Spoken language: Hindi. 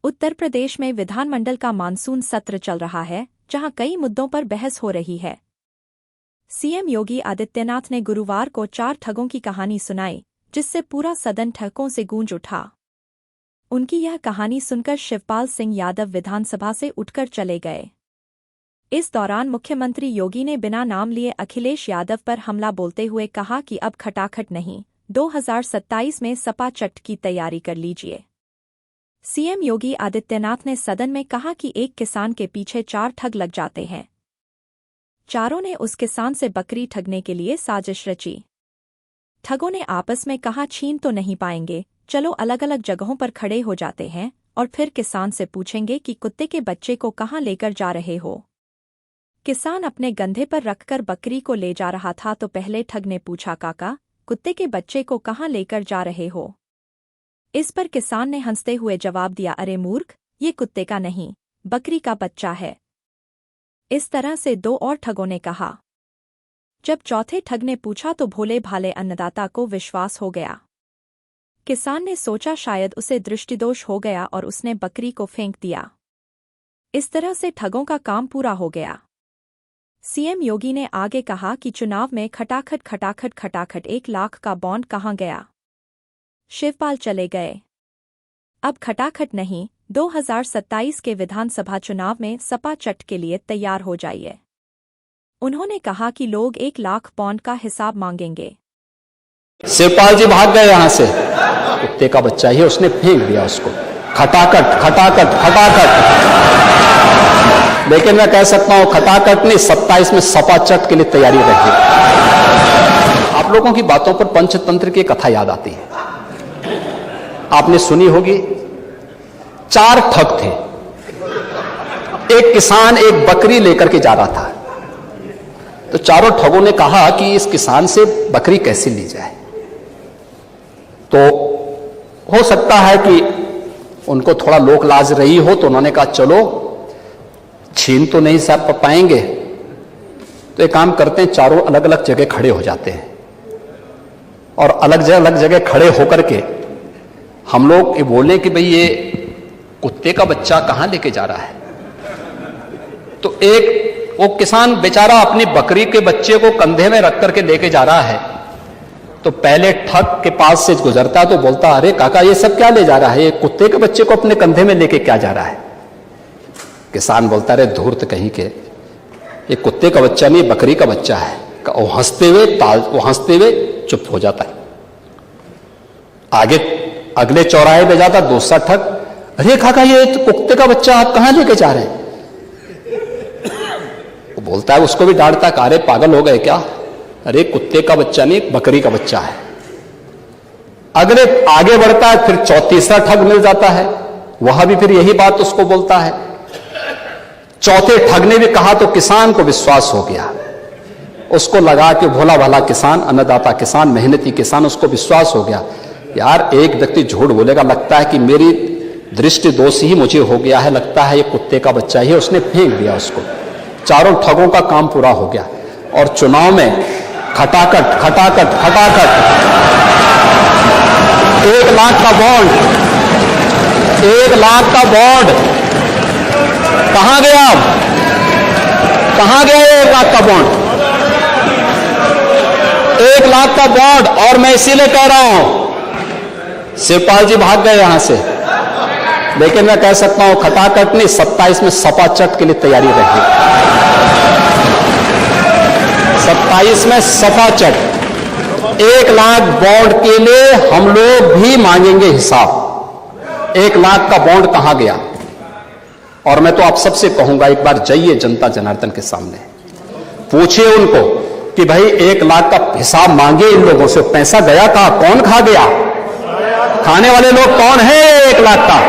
उत्तर प्रदेश में विधानमंडल का मानसून सत्र चल रहा है, जहां कई मुद्दों पर बहस हो रही है। सीएम योगी आदित्यनाथ ने गुरुवार को 4 ठगों की कहानी सुनाई, जिससे पूरा सदन ठगों से गूंज उठा। उनकी यह कहानी सुनकर शिवपाल सिंह यादव विधानसभा से उठकर चले गए। इस दौरान मुख्यमंत्री योगी ने बिना नाम लिए अखिलेश यादव पर हमला बोलते हुए कहा कि अब खटाखट नहीं, 2027 में सपा चट की तैयारी कर लीजिए। सीएम योगी आदित्यनाथ ने सदन में कहा कि एक किसान के पीछे 4 ठग लग जाते हैं। चारों ने उस किसान से बकरी ठगने के लिए साजिश रची। ठगों ने आपस में कहा छीन तो नहीं पाएंगे, चलो अलग अलग जगहों पर खड़े हो जाते हैं और फिर किसान से पूछेंगे कि कुत्ते के बच्चे को कहाँ लेकर जा रहे हो। किसान अपने कंधे पर रखकर बकरी को ले जा रहा था तो पहले ठग ने पूछा, काका कुत्ते के बच्चे को कहाँ लेकर जा रहे हो। इस पर किसान ने हंसते हुए जवाब दिया, अरे मूर्ख, ये कुत्ते का नहीं, बकरी का बच्चा है। इस तरह से 2 और ठगों ने कहा। जब चौथे ठग ने पूछा तो भोले भाले अन्नदाता को विश्वास हो गया। किसान ने सोचा शायद उसे दृष्टिदोष हो गया और उसने बकरी को फेंक दिया। इस तरह से ठगों का काम पूरा हो गया। सीएम योगी ने आगे कहा कि चुनाव में खटाखट 1 लाख का बॉन्ड कहाँ गया। शिवपाल चले गए। अब खटाखट नहीं, 2027 के विधानसभा चुनाव में सपा चट के लिए तैयार हो जाइए। उन्होंने कहा कि लोग 1 लाख बॉन्ड का हिसाब मांगेंगे। शिवपाल जी भाग गए यहां से, कुत्ते का बच्चा ही उसने फेंक दिया उसको। खटाखट। लेकिन मैं कह सकता हूं खटाखट नहीं, 27 में सपा चट के लिए तैयारी रही। आप लोगों की बातों पर पंचतंत्र की कथा याद आती है, आपने सुनी होगी। 4 ठग थे। एक किसान एक बकरी लेकर के जा रहा था, तो चारों ठगों ने कहा कि इस किसान से बकरी कैसे ली जाए। तो हो सकता है कि उनको थोड़ा लोक लाज रही हो, तो उन्होंने कहा चलो छीन तो नहीं साहब पाएंगे, तो एक काम करते हैं, चारों अलग अलग जगह खड़े हो जाते हैं और अलग जगह खड़े होकर के हम लोग ये बोलें कि भाई ये कुत्ते का बच्चा कहां लेके जा रहा है। तो एक वो किसान बेचारा अपनी बकरी के बच्चे को कंधे में रख करके लेके जा रहा है, तो पहले ठग के पास से गुजरता तो बोलता, अरे काका ये सब क्या ले जा रहा है, ये कुत्ते के बच्चे को अपने कंधे में लेके क्या जा रहा है। किसान बोलता, अरे धूर्त कहीं के, ये कुत्ते का बच्चा नहीं बकरी का बच्चा है। वो हंसते हुए चुप हो जाता है। आगे अगले चौराहे पे जाता दूसरा ठग, अरे काका ये तो कुत्ते का बच्चा आप कहां लेके जा रहे हैं। वो बोलता है, उसको भी डांटता, अरे पागल हो गए क्या, अरे कुत्ते का बच्चा नहीं बकरी का बच्चा है। अगले आगे बढ़ता है, फिर तीसरा ठग मिल जाता है, वह भी फिर यही बात उसको बोलता है। चौथे ठग ने भी कहा तो किसान को विश्वास हो गया। उसको लगा कि भोला भाला किसान, अन्नदाता किसान, मेहनती किसान, उसको विश्वास हो गया यार एक व्यक्ति झूठ बोलेगा, लगता है कि मेरी दृष्टि दोष ही मुझे हो गया है, लगता है ये कुत्ते का बच्चा ही, उसने फेंक दिया उसको। चारों ठगों का काम पूरा हो गया और चुनाव में खटाखट 1 लाख का बॉन्ड, 1 लाख का बॉन्ड कहां गया। कहां गया 1 लाख का बॉन्ड, 1 लाख का बॉन्ड। और मैं इसीलिए कह रहा हूं शिवपाल जी भाग गए यहां से, लेकिन मैं कह सकता हूं खटाखट नहीं, 27 में सपा चट के लिए तैयारी रही। 27 में सपा चट, 1 लाख बॉन्ड के लिए हम लोग भी मांगेंगे हिसाब। 1 लाख का बॉन्ड कहां गया। और मैं तो आप सबसे कहूंगा, एक बार जाइए जनता जनार्दन के सामने, पूछिए उनको कि भाई 1 लाख का हिसाब मांगे इन लोगों से, पैसा गया कहां, कौन खा गया, खाने वाले लोग कौन है 1 लाख का।